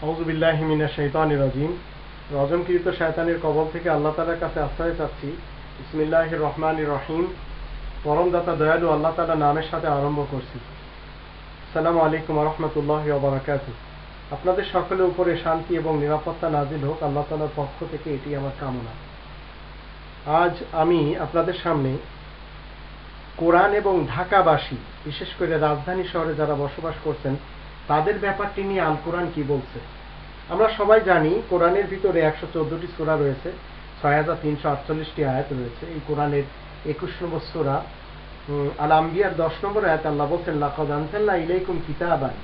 আউযু বিল্লাহি মিনাশ শাইতানির রাজিম। রজমকৃত শয়তানের কবল থেকে আল্লাহ তাআলার কাছে আশ্রয় চাচ্ছি। বিসমিল্লাহির রহমানির রহিম। পরম দাতা দয়ালু আল্লাহ তাআলার নামের সাথে আরম্ভ করছি। আসসালামু আলাইকুম ওয়া রাহমাতুল্লাহি ওয়া বারাকাতুহু। আপনাদের সকলের উপরে শান্তি এবং নিরাপত্তা নাজিল হোক আল্লাহ তাআলার পক্ষ থেকে, এটি আমার কামনা। আজ আমি আপনাদের সামনে কোরআন এবং ঢাকাবাসী, বিশেষ করে রাজধানী শহরে যারা বসবাস করছেন, তাদের ব্যাপারটি নিয়ে আল কোরআন কি বলছে। আমরা সবাই জানি কোরআনের ভিতরে 114টি সূরা রয়েছে, 6348টি আয়াত রয়েছে। এই কোরআনের 21 নম্বর সূরা আল আম্বিয়ার 10 নম্বর আয়াত আল্লাহ বলেন, লাকাদ আনজালনা ইলাইকুম কিতাবান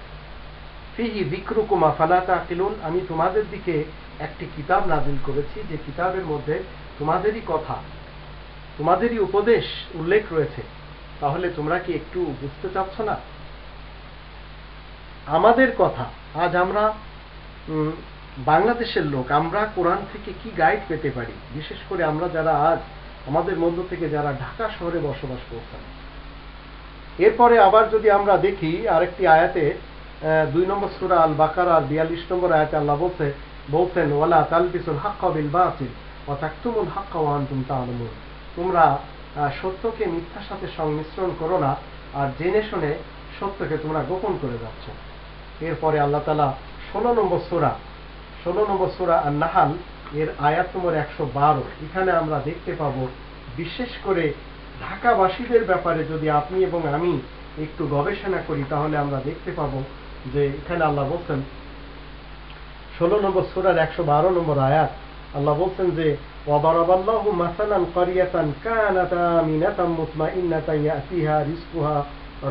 ফিহি যিকরুকুম আফালা তাকিলুন। আমি তোমাদের দিকে একটি কিতাব নাযিল করেছি, যে কিতাবের মধ্যে তোমাদেরই কথা, তোমাদেরই উপদেশ উল্লেখ রয়েছে। তাহলে তোমরা কি একটু বুঝতে চাচ্ছ না আমাদের কথা? আজ আমরা বাংলাদেশের লোক, আমরা কোরআন থেকে কি গাইড পেতে পারি? বিশেষ করে আমরা যারা আজ আমাদের মধ্য থেকে যারা ঢাকা শহরে বসবাস করছেন। এরপরে আবার যদি আমরা দেখি আরেকটি আয়াতে, 2 নম্বর সূরা আল বাকারার 42 নম্বর আয়াতে আল্লাহ বলছেন ওয়ালা তালবিসুল হাক্কা বিল বাতিল ওয়া তাকতুমুল হাক্কা ওয়া আনতুম তা'লামুন। তোমরা সত্যকে মিথ্যার সাথে সংমিশ্রণ করো না, আর জেনে শুনে সত্যকে তোমরা গোপন করে যাচ্ছ। এরপরে আল্লাহ তাআলা 16 নম্বর সূরা আন-নাহল এর আয়াত নম্বর 112, এখানে আমরা দেখতে পাবো, বিশেষ করে ঢাকাবাসীদের ব্যাপারে যদি আপনি এবং আমি একটু গবেষণা করি, তাহলে আমরা দেখতে পাবো যে এখানে আল্লাহ বলছেন 16 নম্বর সূরার 112 নম্বর আয়াত, আল্লাহ বলছেন যে ওয়াদারাবাল্লাহু মাসালান ক্বরিয়াতান কানাত আমিনাতাম মুতমাইন্নাতান ইয়াতিহা রিজকুহা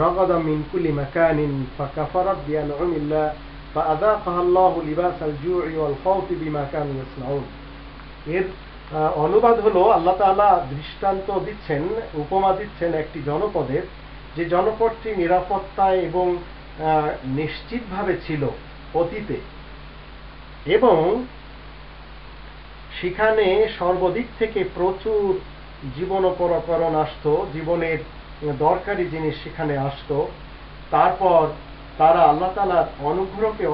রাগাদাম মিন কুল্লি মাকানিন ফাকাফারাত বিআনউমিল্লাহ ফাআযাকাহা আল্লাহু লিবাসাল জু'i ওয়াল খাউফি বিমা কানু ইয়াসনাউন। এর অনুবাদ হলো, আল্লাহ তাআলা দৃষ্টান্ত দিচ্ছেন, উপমা দিচ্ছেন একটি জনপদের, যে জনপদটি নিরাপত্তায় এবং নিশ্চিতভাবে ছিল অতীতে, এবং সেখানে সর্বদিক থেকে প্রচুর জীবনোপকরণ আসতো, জীবনের দরকারি জিনিস সেখানে আসতো। তারপর তারা আল্লাহ তাআলার অনুগ্রহকে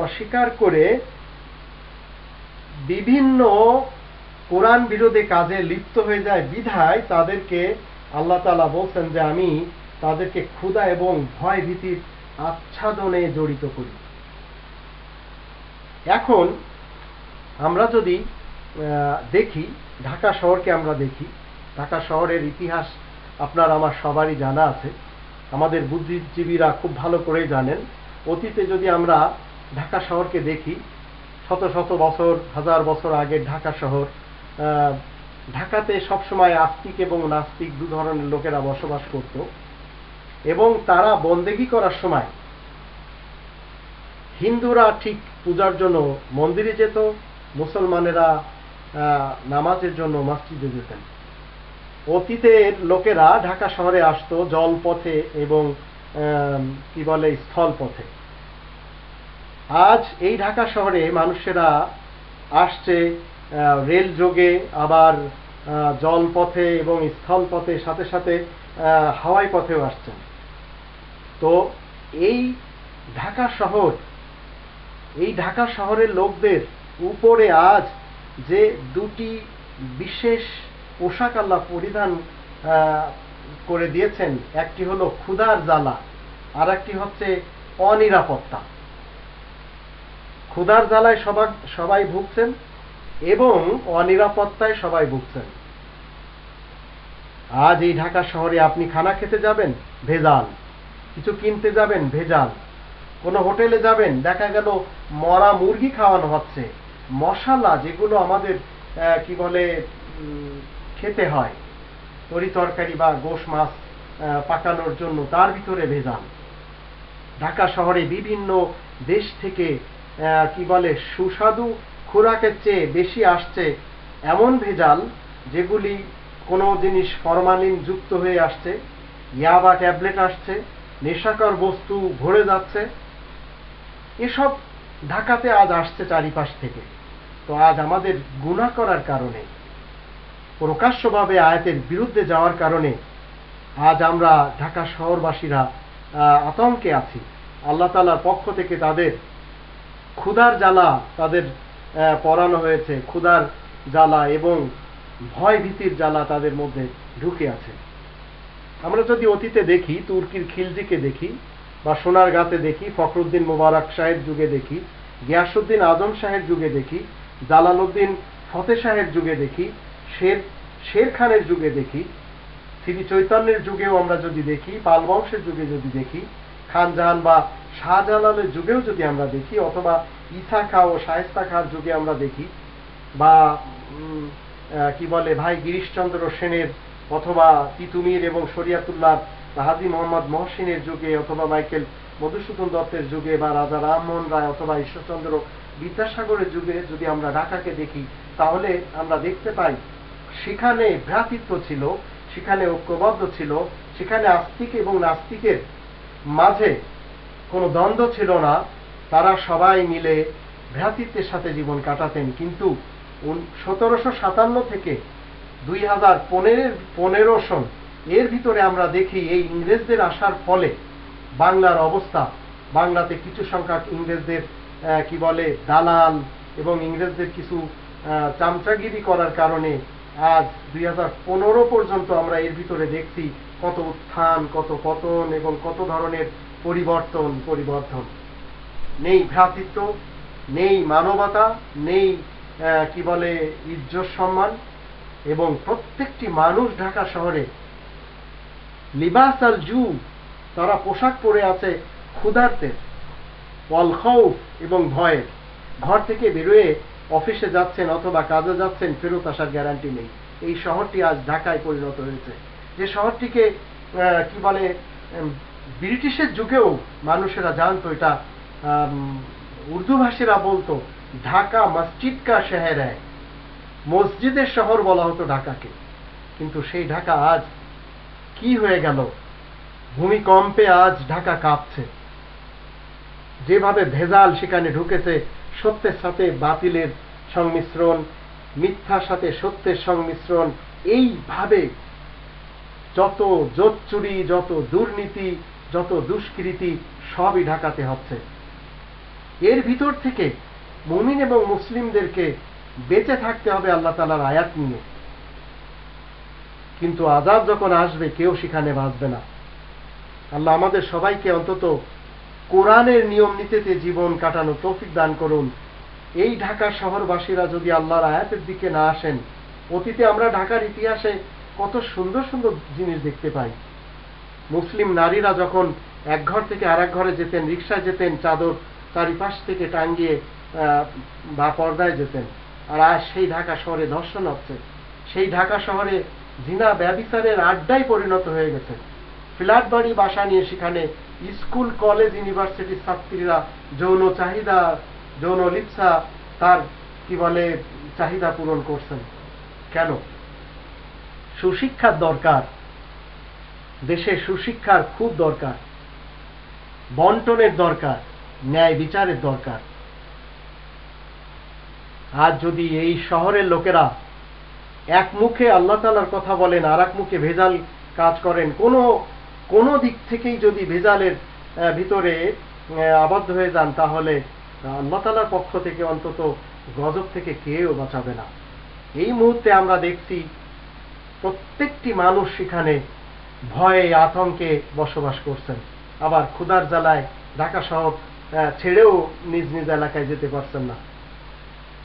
অস্বীকার করে, বিভিন্ন কোরআন বিরোধী কাজে লিপ্ত হয়ে যায়। বিধায় তাদেরকে আল্লাহ তাআলা বলছেন যে আমি তাদেরকে ক্ষুধা এবং ভয় ভীতির আচ্ছাদনে জড়িত করি। এখন আমরা যদি দেখি ঢাকা শহরকে, আমরা দেখি ঢাকা শহরের ইতিহাস আপনার আমার সবারই জানা আছে, আমাদের বুদ্ধিজীবীরা খুব ভালো করে জানেন। অতীতে যদি আমরা ঢাকা শহরকে দেখি, শত শত বছর, হাজার বছর আগের ঢাকা শহর, ঢাকাতে সবসময় আস্তিক এবং নাস্তিক দু ধরনের লোকেরা বসবাস করত, এবং তারা বন্দেগী করার সময় হিন্দুরা ঠিক পূজার জন্য মন্দিরে যেত, মুসলমানেরা নামাজের জন্য মসজিদে যেতেন। অতীতের লোকেরা ঢাকা শহরে আসতো জলপথে এবং স্থলপথে। আজ এই ঢাকা শহরে মানুষেরা আসছে রেল যোগে, আবার জলপথে এবং স্থলপথে, সাথে সাথে হাওয়াই পথেও আসছেন। তো এই ঢাকা শহরের লোকদের উপরে আজ যে দুটি বিশেষ পোশাক আল্লাহ পরিধান করে দিয়েছেন, একটি হলো ক্ষুধার জ্বালা, আর একটি হচ্ছে অনিরাপত্তা। ক্ষুধার জ্বালায় সবাই ভুগছেন এবং অনিরাপত্তায় সবাই ভুগছেন। আজ এই ঢাকা শহরে আপনি খানা খেতে যাবেন, ভেজাল। কিছু কিনতে যাবেন, ভেজাল। কোনো হোটেলে যাবেন, দেখা গেল মরা মুরগি খাওয়ানো হচ্ছে। মশলা যেগুলো আমাদের খেতে হয় তরি তরকারি বা গোশ মাছ পাকানোর জন্য, তার ভিতরে ভেজাল। ঢাকা শহরে বিভিন্ন দেশ থেকে সুস্বাদু খোরাকের চেয়ে বেশি আসছে এমন ভেজাল, যেগুলি কোনো জিনিস ফরমালিন যুক্ত হয়ে আসছে, ইয়াবা ট্যাবলেট আসছে, নেশাকর বস্তু ভরে যাচ্ছে। এসব ঢাকাতে আজ আসছে চারিপাশ থেকে। তো আজ আমাদের গুনাহ করার কারণে, প্রকাশ্যভাবে আয়াতের বিরুদ্ধে যাওয়ার কারণে আজ আমরা ঢাকা শহরবাসীরা আতঙ্কে আছি। আল্লাহ তাআলার পক্ষ থেকে তাদের ক্ষুধার জ্বালা তাদের পরানো হয়েছে, ক্ষুধার জ্বালা এবং ভয় ভীতির জ্বালা তাদের মধ্যে ঢুকে আছে। আমরা যদি অতীতে দেখি, তুর্কির খিলজিকে দেখি, বা সোনারগাঁতে দেখি, ফখরুদ্দিন মোবারক শাহের যুগে দেখি, গিয়াসউদ্দিন আজম শাহের যুগে দেখি, জালালউদ্দিন ফতেহ শাহের যুগে দেখি, শের খানের যুগে দেখি, শ্রী চৈতন্যের যুগেও আমরা যদি দেখি, পাল বংশের যুগে যদি দেখি, খান জাহান বা শাহজালালের যুগেও যদি আমরা দেখি, অথবা ঈসা খাঁ ও শায়েস্তা খাঁর যুগে আমরা দেখি, বা কি বলে ভাই গিরিশচন্দ্র সেনের অথবা তিতুমির এবং শরিয়াতুল্লাহ হাজী মোহাম্মদ মহসিনের যুগে, অথবা মাইকেল মধুসূদন দত্তের যুগে, বা রাজা রামমোহন রায় অথবা ঈশ্বরচন্দ্র বিদ্যাসাগরের যুগে যদি আমরা ঢাকাকে দেখি, তাহলে আমরা দেখতে পাই সেখানে ভ্রাতৃত্ব ছিল, সেখানে ঐক্যবদ্ধ ছিল, সেখানে আস্তিক এবং নাস্তিকের মাঝে কোনো দ্বন্দ্ব ছিল না। তারা সবাই মিলে ভ্রাতৃত্বের সাথে জীবন কাটাতেন। কিন্তু 1757 থেকে 2015 সন এর ভিতরে আমরা দেখি এই ইংরেজদের আসার ফলে বাংলার অবস্থা, বাংলাতে কিছু সংখ্যক ইংরেজদের কি বলে দালাল এবং ইংরেজদের কিছু চামচাগিরি করার কারণে আজ 2015 পর্যন্ত আমরা এর ভিতরে দেখছি কত উত্থান, কত পতন এবং কত ধরনের পরিবর্তন। নেই ভ্রাতৃত্ব, নেই মানবতা, নেই কি বলে ইজ্জত সম্মান, এবং প্রত্যেকটি মানুষ ঢাকা শহরে লিবাস আল জু, তারা পোশাক পরে আছে ক্ষুধার্তের, ওয়াল খাউফ এবং ভয়ের। ঘর থেকে বেরোয়ে অফিসে যাচ্ছেন অথবা কাজে যাচ্ছেন, ফেরত আসার গ্যারান্টি নেই। এই শহরটি আজ ঢাকায় পরিণত হয়েছে, যে শহরটিকে কি বলে ব্রিটিশের যুগেও মানুষেরা জানতো, এটা উর্দু ভাষীরা বলতো ঢাকা মসজিদ কা শহর হ্যায়, মসজিদের শহর বলা হতো ঢাকাকে। কিন্তু সেই ঢাকা আজ কি হয়ে গেল? ভূমিকম্পে আজ ঢাকা কাঁপছে। যেভাবে ভেজাল সেখানে ঢুকেছে, সত্যের সাথে বাতিলের সংমিশ্রণ, মিথ্যার সাথে সত্যের সংমিশ্রণ, এইভাবে যত জোচ্চুরি, যত দুর্নীতি, যত দুষ্কৃতি সবই ঢাকাতে হচ্ছে। এর ভিতর থেকে মুমিন এবং মুসলিমদেরকে বেঁচে থাকতে হবে আল্লাহ তাআলার আয়াত নিয়ে। কিন্তু আযাব যখন আসবে কেউ সেখানে বাঁচবে না। আল্লাহ আমাদের সবাইকে অন্তত কোরআনের নিয়ম নীতিতে জীবন কাটানো তৌফিক দান করুন। এই ঢাকা শহরবাসীরা যদি আল্লাহর আয়াতের দিকে না আসেন, অতীতে আমরা ঢাকার ইতিহাসে কত সুন্দর সুন্দর জিনিস দেখতে পাই। মুসলিম নারীরা যখন এক ঘর থেকে আরেক ঘরে যেতেন, রিকশায় যেতেন, চাদর চারিপাশ থেকে টাঙ্গিয়ে বা পর্দায় যেতেন। আর আজ সেই ঢাকা শহরে ধর্ষণ হচ্ছে, সেই ঢাকা শহরে জিনা ব্যভিচারের আড্ডায় পরিণত হয়ে গেছে। ফ্ল্যাট বাড়ি বাসা নিয়ে সেখানে স্কুল, কলেজ, ইউনিভার্সিটির ছাত্রীরা যৌন চাহিদা, যৌন লিপ্সা, তার কি বলে চাহিদা পূরণ করছেন। কেন? সুশিক্ষার দরকার, দেশে সুশিক্ষার খুব দরকার, বন্টনের দরকার, ন্যায় বিচারের দরকার। আজ যদি এই শহরের লোকেরা এক মুখে আল্লাহ তাআলার কথা বলেন, আর এক মুখে ভেজাল কাজ করেন, কোনো দিক থেকেই যদি ভেজালের ভিতরে আবদ্ধ হয়ে যান, তাহলে আল্লাহ তাআলার পক্ষ থেকে অন্তত গজব থেকে কেউ বাঁচাবে না। এই মুহূর্তে আমরা দেখছি প্রত্যেকটি মানুষ সেখানে ভয়ে আতঙ্কে বসবাস করছেন। আবার ক্ষুধার জ্বালায় ঢাকা শহর ছেড়েও নিজ নিজ এলাকায় যেতে পারছেন না।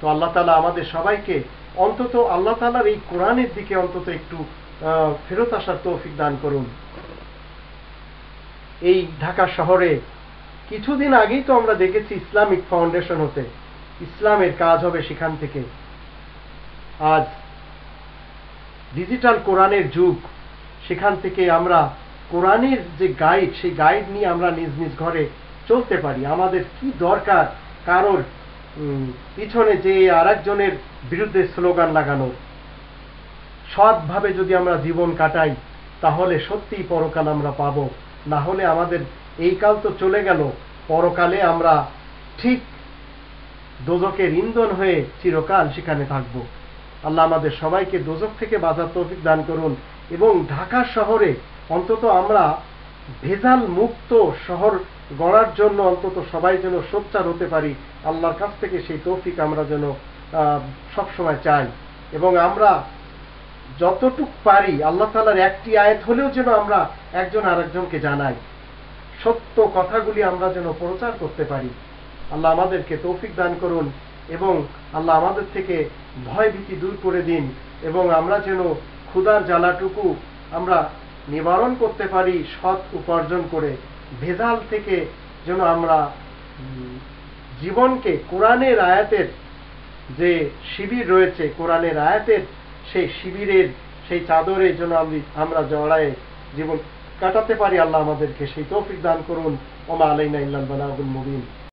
তো আল্লাহ তাআলা আমাদের সবাইকে অন্তত আল্লাহ তাআলার এই কোরআনের দিকে অন্তত একটু ফেরত আসার তৌফিক দান করুন। এই ঢাকা শহরে কিছুদিন আগেই তো আমরা দেখেছি ইসলামিক ফাউন্ডেশন হতে, ইসলামের কাজ হবে সেখান থেকে। আজ ডিজিটাল কোরআনের যুগ, সেখান থেকে আমরা কোরআনের যে গাইড, সেই গাইড নিয়ে আমরা নিজ নিজ ঘরে চলতে পারি। আমাদের কি দরকার কারোর পিছনে যে আরেকজনের বিরুদ্ধে স্লোগান লাগানোর? সৎভাবে যদি আমরা জীবন কাটাই তাহলে সত্যিই পরকাল আমরা পাবো। না হলে আমাদের এই কাল তো চলে গেল, পরকালে আমরা ঠিক দোজখের ইন্ধন হয়ে চিরকাল সেখানে থাকব। আল্লাহ আমাদের সবাইকে দোজখ থেকে বাঁচার তৌফিক দান করুন এবং ঢাকা শহরে অন্তত আমরা ভেজাল মুক্ত শহর গড়ার জন্য অন্তত সবাই যেন সোচ্চার হতে পারি, আল্লাহর কাছ থেকে সেই তৌফিক আমরা যেন সবসময় চাই। এবং আমরা যতটুক পারি আল্লাহ তাআলার একটি আয়াত হলেও যেন আমরা একজন আরেকজনকে জানাই, সত্য কথাগুলি আমরা যেন প্রচার করতে পারি। আল্লাহ আমাদেরকে তৌফিক দান করুন এবং আল্লাহ আমাদের থেকে ভয় ভীতি দূর করে দিন, এবং আমরা যেন ক্ষুধার জ্বালাটুকু আমরা নিবারণ করতে পারি সৎ উপার্জন করে। ভেজাল থেকে যেন আমরা জীবনকে কোরআনের আয়াতের যে শিবির রয়েছে, কোরআনের আয়াতের সেই শিবিরের সেই চাদরে যেন আমরা জড়ায়ে জীবন কাটাতে পারি। আল্লাহ আমাদেরকে সেই তৌফিক দান করুন। ওমা আলাইনা ইল্লাল বালাগুল মুবিন।